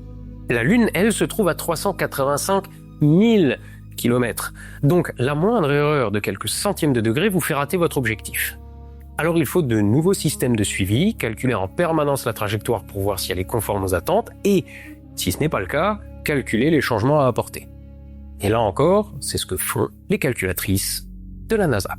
La Lune, elle, se trouve à 385 000 kilomètres. Donc la moindre erreur de quelques centièmes de degré vous fait rater votre objectif. Alors il faut de nouveaux systèmes de suivi, calculer en permanence la trajectoire pour voir si elle est conforme aux attentes et, si ce n'est pas le cas, calculer les changements à apporter. Et là encore, c'est ce que font les calculatrices de la NASA.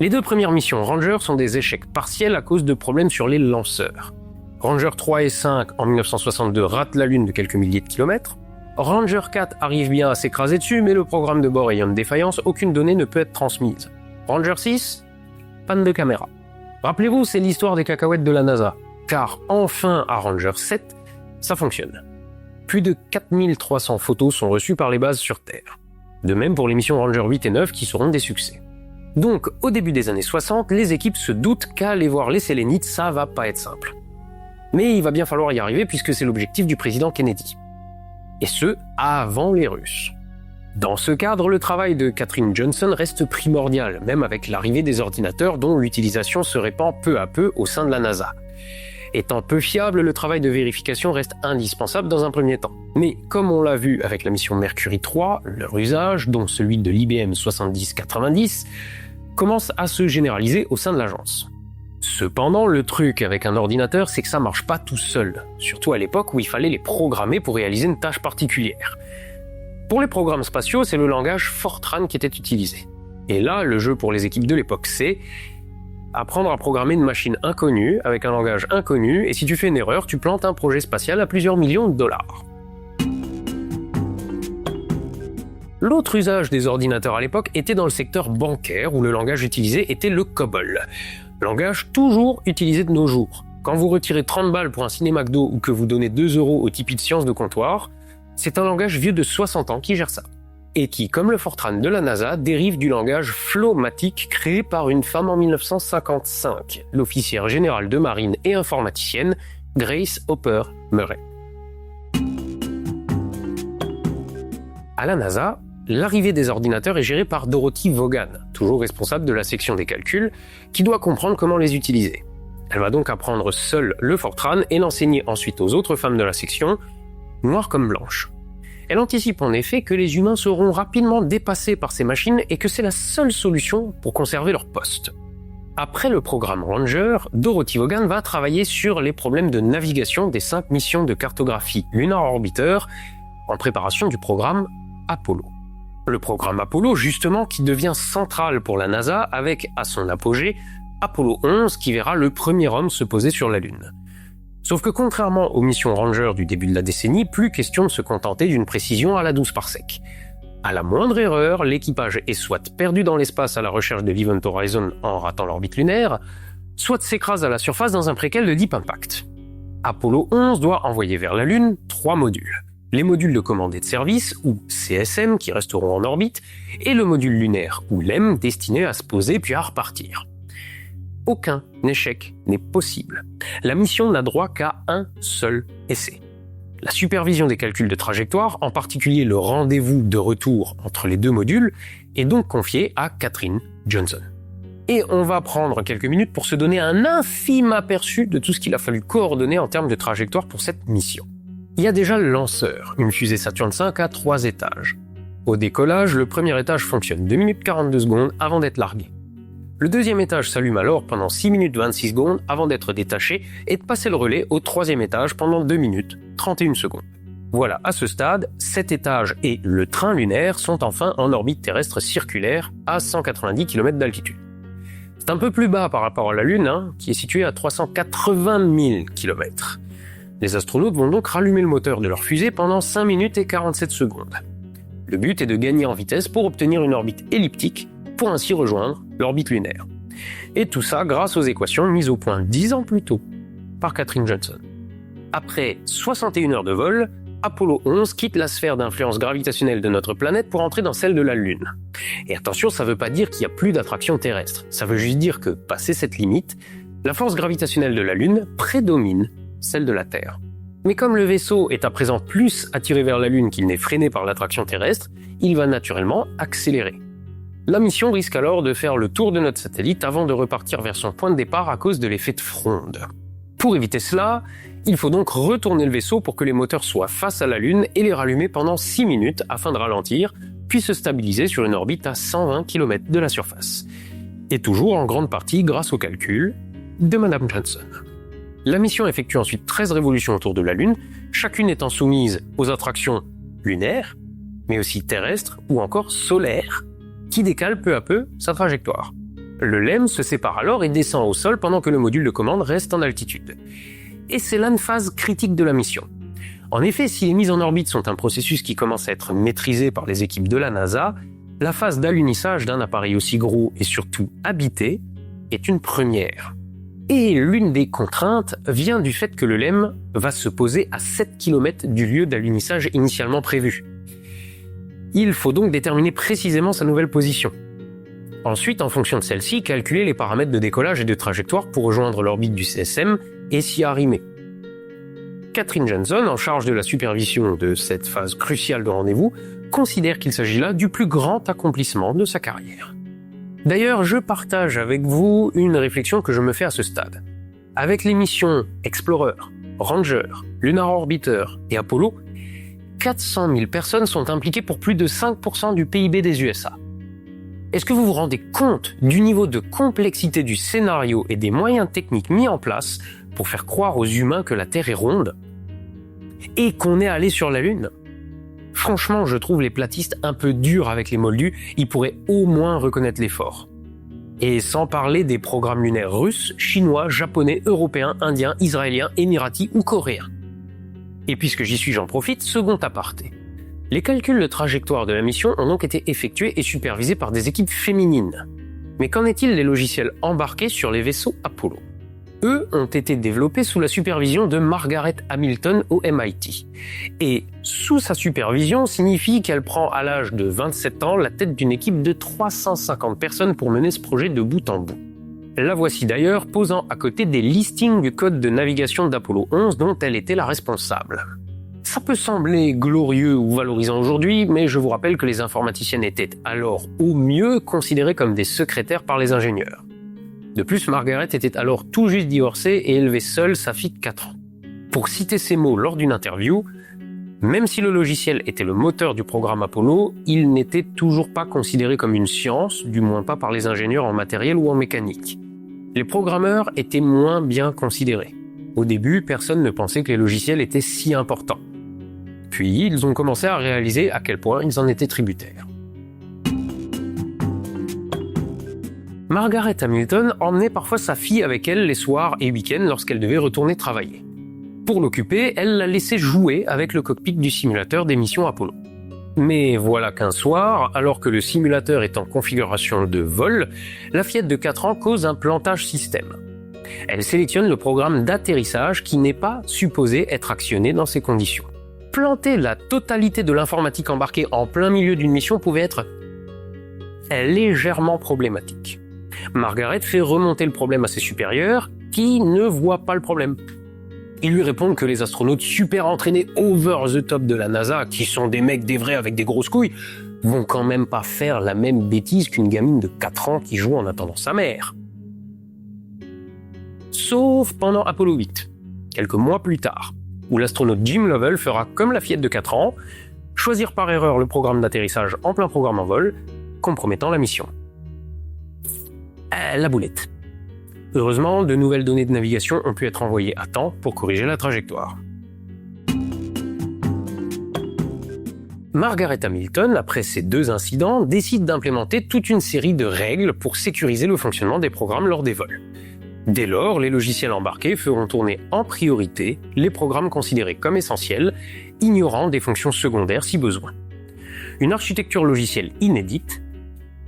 Les 2 premières missions Ranger sont des échecs partiels à cause de problèmes sur les lanceurs. Ranger 3 et 5 en 1962 ratent la Lune de quelques milliers de kilomètres. Ranger 4 arrive bien à s'écraser dessus, mais le programme de bord ayant une défaillance, aucune donnée ne peut être transmise. Ranger 6, panne de caméra. Rappelez-vous, c'est l'histoire des cacahuètes de la NASA. Car enfin, à Ranger 7, ça fonctionne. Plus de 4300 photos sont reçues par les bases sur Terre. De même pour les missions Ranger 8 et 9 qui seront des succès. Donc, au début des années 60, les équipes se doutent qu'aller voir les Sélénites, ça va pas être simple. Mais il va bien falloir y arriver puisque c'est l'objectif du président Kennedy. Et ce, avant les Russes. Dans ce cadre, le travail de Katherine Johnson reste primordial, même avec l'arrivée des ordinateurs dont l'utilisation se répand peu à peu au sein de la NASA. Étant peu fiable, le travail de vérification reste indispensable dans un premier temps. Mais comme on l'a vu avec la mission Mercury 3, leur usage, dont celui de l'IBM 7090, commence à se généraliser au sein de l'agence. Cependant, le truc avec un ordinateur, c'est que ça marche pas tout seul, surtout à l'époque où il fallait les programmer pour réaliser une tâche particulière. Pour les programmes spatiaux, c'est le langage Fortran qui était utilisé. Et là, le jeu pour les équipes de l'époque, c'est apprendre à programmer une machine inconnue avec un langage inconnu, et si tu fais une erreur, tu plantes un projet spatial à plusieurs millions de dollars. L'autre usage des ordinateurs à l'époque était dans le secteur bancaire où le langage utilisé était le COBOL. Langage toujours utilisé de nos jours. Quand vous retirez 30 balles pour un ciné-McDo ou que vous donnez 2 € au Tipeee de sciences de comptoir, c'est un langage vieux de 60 ans qui gère ça. Et qui, comme le Fortran de la NASA, dérive du langage Flowmatic créé par une femme en 1955, l'officière générale de marine et informaticienne Grace Hopper Murray. À la NASA, l'arrivée des ordinateurs est gérée par Dorothy Vaughan, toujours responsable de la section des calculs, qui doit comprendre comment les utiliser. Elle va donc apprendre seule le Fortran et l'enseigner ensuite aux autres femmes de la section, noires comme blanches. Elle anticipe en effet que les humains seront rapidement dépassés par ces machines et que c'est la seule solution pour conserver leur poste. Après le programme Ranger, Dorothy Vaughan va travailler sur les problèmes de navigation des 5 missions de cartographie Lunar Orbiter en préparation du programme Apollo. Le programme Apollo, justement, qui devient central pour la NASA avec, à son apogée, Apollo 11 qui verra le premier homme se poser sur la Lune. Sauf que contrairement aux missions Ranger du début de la décennie, plus question de se contenter d'une précision à la 12 parsec. À la moindre erreur, l'équipage est soit perdu dans l'espace à la recherche de Event Horizon en ratant l'orbite lunaire, soit s'écrase à la surface dans un préquel de Deep Impact. Apollo 11 doit envoyer vers la Lune 3 modules. Les modules de commande et de service, ou CSM, qui resteront en orbite, et le module lunaire, ou LEM, destiné à se poser puis à repartir. Aucun échec n'est possible. La mission n'a droit qu'à un seul essai. La supervision des calculs de trajectoire, en particulier le rendez-vous de retour entre les 2 modules, est donc confiée à Katherine Johnson. Et on va prendre quelques minutes pour se donner un infime aperçu de tout ce qu'il a fallu coordonner en termes de trajectoire pour cette mission. Il y a déjà le lanceur, une fusée Saturn V à 3 étages. Au décollage, le premier étage fonctionne 2 minutes 42 secondes avant d'être largué. Le deuxième étage s'allume alors pendant 6 minutes 26 secondes avant d'être détaché et de passer le relais au 3e étage pendant 2 minutes 31 secondes. Voilà, à ce stade, cet étage et le train lunaire sont enfin en orbite terrestre circulaire à 190 km d'altitude. C'est un peu plus bas par rapport à la Lune, qui est située à 380 000 km. Les astronautes vont donc rallumer le moteur de leur fusée pendant 5 minutes et 47 secondes. Le but est de gagner en vitesse pour obtenir une orbite elliptique pour ainsi rejoindre l'orbite lunaire. Et tout ça grâce aux équations mises au point 10 ans plus tôt par Katherine Johnson. Après 61 heures de vol, Apollo 11 quitte la sphère d'influence gravitationnelle de notre planète pour entrer dans celle de la Lune. Et attention, ça ne veut pas dire qu'il n'y a plus d'attraction terrestre. Ça veut juste dire que, passé cette limite, la force gravitationnelle de la Lune prédomine celle de la Terre. Mais comme le vaisseau est à présent plus attiré vers la Lune qu'il n'est freiné par l'attraction terrestre, il va naturellement accélérer. La mission risque alors de faire le tour de notre satellite avant de repartir vers son point de départ à cause de l'effet de fronde. Pour éviter cela, il faut donc retourner le vaisseau pour que les moteurs soient face à la Lune et les rallumer pendant 6 minutes afin de ralentir, puis se stabiliser sur une orbite à 120 km de la surface. Et toujours en grande partie grâce aux calculs de Madame Johnson. La mission effectue ensuite 13 révolutions autour de la Lune, chacune étant soumise aux attractions lunaires, mais aussi terrestres ou encore solaires, qui décale peu à peu sa trajectoire. Le LEM se sépare alors et descend au sol pendant que le module de commande reste en altitude. Et c'est là une phase critique de la mission. En effet, si les mises en orbite sont un processus qui commence à être maîtrisé par les équipes de la NASA, la phase d'alunissage d'un appareil aussi gros et surtout habité est une première. Et l'une des contraintes vient du fait que le LEM va se poser à 7 km du lieu d'alunissage initialement prévu. Il faut donc déterminer précisément sa nouvelle position. Ensuite, en fonction de celle-ci, calculer les paramètres de décollage et de trajectoire pour rejoindre l'orbite du CSM et s'y arrimer. Katherine Johnson, en charge de la supervision de cette phase cruciale de rendez-vous, considère qu'il s'agit là du plus grand accomplissement de sa carrière. D'ailleurs, je partage avec vous une réflexion que je me fais à ce stade. Avec les missions Explorer, Ranger, Lunar Orbiter et Apollo, 400 000 personnes sont impliquées pour plus de 5% du PIB des USA. Est-ce que vous vous rendez compte du niveau de complexité du scénario et des moyens techniques mis en place pour faire croire aux humains que la Terre est ronde et qu'on est allé sur la Lune? Franchement, je trouve les platistes un peu durs avec les moldus, ils pourraient au moins reconnaître l'effort. Et sans parler des programmes lunaires russes, chinois, japonais, européens, indiens, israéliens, émiratis ou coréens. Et puisque j'y suis, j'en profite, second aparté. Les calculs de trajectoire de la mission ont donc été effectués et supervisés par des équipes féminines. Mais qu'en est-il des logiciels embarqués sur les vaisseaux Apollo? Eux ont été développés sous la supervision de Margaret Hamilton au MIT. Et sous sa supervision signifie qu'elle prend à l'âge de 27 ans la tête d'une équipe de 350 personnes pour mener ce projet de bout en bout. La voici d'ailleurs posant à côté des listings du code de navigation d'Apollo 11 dont elle était la responsable. Ça peut sembler glorieux ou valorisant aujourd'hui, mais je vous rappelle que les informaticiennes étaient alors au mieux considérées comme des secrétaires par les ingénieurs. De plus, Margaret était alors tout juste divorcée et élevait seule sa fille de 4 ans. Pour citer ses mots lors d'une interview, même si le logiciel était le moteur du programme Apollo, il n'était toujours pas considéré comme une science, du moins pas par les ingénieurs en matériel ou en mécanique. Les programmeurs étaient moins bien considérés. Au début, personne ne pensait que les logiciels étaient si importants. Puis, ils ont commencé à réaliser à quel point ils en étaient tributaires. Margaret Hamilton emmenait parfois sa fille avec elle les soirs et week-ends lorsqu'elle devait retourner travailler. Pour l'occuper, elle la laissait jouer avec le cockpit du simulateur des missions Apollo. Mais voilà qu'un soir, alors que le simulateur est en configuration de vol, la fillette de 4 ans cause un plantage système. Elle sélectionne le programme d'atterrissage qui n'est pas supposé être actionné dans ces conditions. Planter la totalité de l'informatique embarquée en plein milieu d'une mission pouvait être légèrement problématique. Margaret fait remonter le problème à ses supérieurs, qui ne voient pas le problème. Ils lui répondent que les astronautes super entraînés over the top de la NASA, qui sont des mecs des vrais avec des grosses couilles, vont quand même pas faire la même bêtise qu'une gamine de 4 ans qui joue en attendant sa mère. Sauf pendant Apollo 8, quelques mois plus tard, où l'astronaute Jim Lovell fera comme la fillette de 4 ans, choisir par erreur le programme d'atterrissage en plein programme en vol, compromettant la mission. La boulette. Heureusement, de nouvelles données de navigation ont pu être envoyées à temps pour corriger la trajectoire. Margaret Hamilton, après ces 2 incidents, décide d'implémenter toute une série de règles pour sécuriser le fonctionnement des programmes lors des vols. Dès lors, les logiciels embarqués feront tourner en priorité les programmes considérés comme essentiels, ignorant des fonctions secondaires si besoin. Une architecture logicielle inédite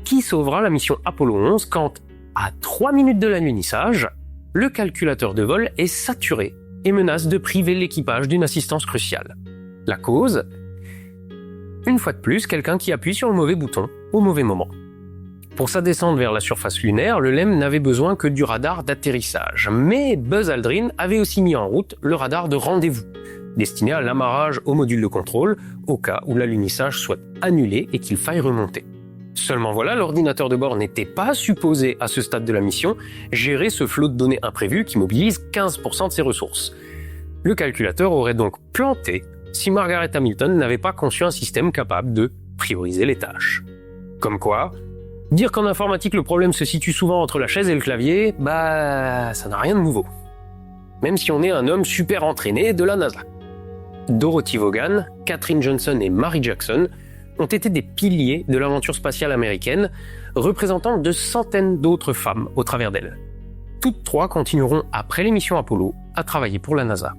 qui sauvera la mission Apollo 11 quand, à 3 minutes de l'alunissage, le calculateur de vol est saturé et menace de priver l'équipage d'une assistance cruciale. La cause ? Une fois de plus, quelqu'un qui appuie sur le mauvais bouton au mauvais moment. Pour sa descente vers la surface lunaire, le LEM n'avait besoin que du radar d'atterrissage. Mais Buzz Aldrin avait aussi mis en route le radar de rendez-vous, destiné à l'amarrage au module de contrôle, au cas où l'alunissage soit annulé et qu'il faille remonter. Seulement voilà, l'ordinateur de bord n'était pas supposé, à ce stade de la mission, gérer ce flot de données imprévu qui mobilise 15% de ses ressources. Le calculateur aurait donc planté si Margaret Hamilton n'avait pas conçu un système capable de prioriser les tâches. Comme quoi, dire qu'en informatique le problème se situe souvent entre la chaise et le clavier, ça n'a rien de nouveau. Même si on est un homme super entraîné de la NASA. Dorothy Vaughan, Katherine Johnson et Mary Jackson ont été des piliers de l'aventure spatiale américaine, représentant de centaines d'autres femmes au travers d'elles. Toutes 3 continueront, après les missions Apollo, à travailler pour la NASA.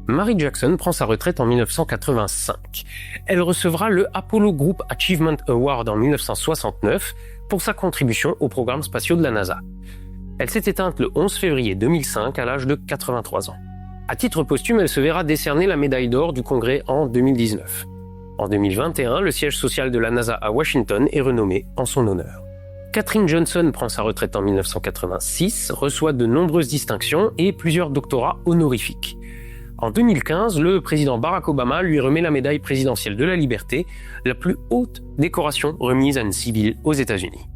Mary Jackson prend sa retraite en 1985. Elle recevra le Apollo Group Achievement Award en 1969 pour sa contribution aux programmes spatiaux de la NASA. Elle s'est éteinte le 11 février 2005 à l'âge de 83 ans. À titre posthume, elle se verra décerner la médaille d'or du Congrès en 2019. En 2021, le siège social de la NASA à Washington est renommé en son honneur. Katherine Johnson prend sa retraite en 1986, reçoit de nombreuses distinctions et plusieurs doctorats honorifiques. En 2015, le président Barack Obama lui remet la médaille présidentielle de la liberté, la plus haute décoration remise à une civile aux États-Unis.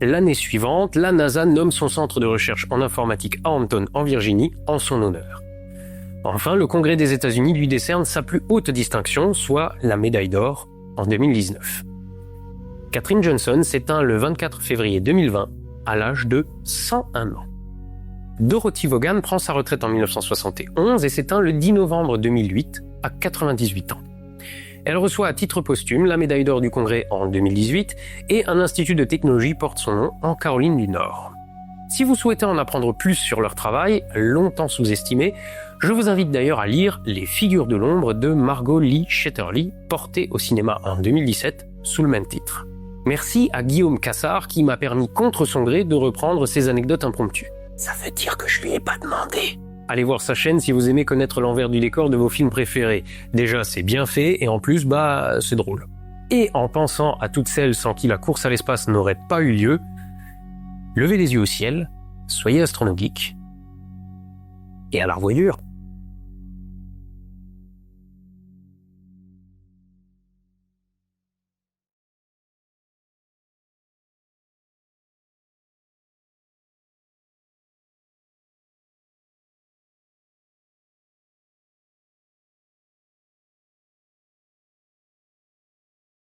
L'année suivante, la NASA nomme son centre de recherche en informatique à Hampton, en Virginie, en son honneur. Enfin, le Congrès des États-Unis lui décerne sa plus haute distinction, soit la médaille d'or, en 2019. Katherine Johnson s'éteint le 24 février 2020, à l'âge de 101 ans. Dorothy Vaughan prend sa retraite en 1971 et s'éteint le 10 novembre 2008, à 98 ans. Elle reçoit à titre posthume la médaille d'or du Congrès en 2018 et un institut de technologie porte son nom en Caroline du Nord. Si vous souhaitez en apprendre plus sur leur travail, longtemps sous-estimé, je vous invite d'ailleurs à lire Les Figures de l'ombre de Margot Lee Shetterly, portée au cinéma en 2017 sous le même titre. Merci à Guillaume Cassard qui m'a permis contre son gré de reprendre ces anecdotes impromptues. Ça veut dire que je lui ai pas demandé. Allez voir sa chaîne si vous aimez connaître l'envers du décor de vos films préférés. Déjà, c'est bien fait et en plus, c'est drôle. Et en pensant à toutes celles sans qui la course à l'espace n'aurait pas eu lieu, levez les yeux au ciel, soyez astronogeek et à la revoyure.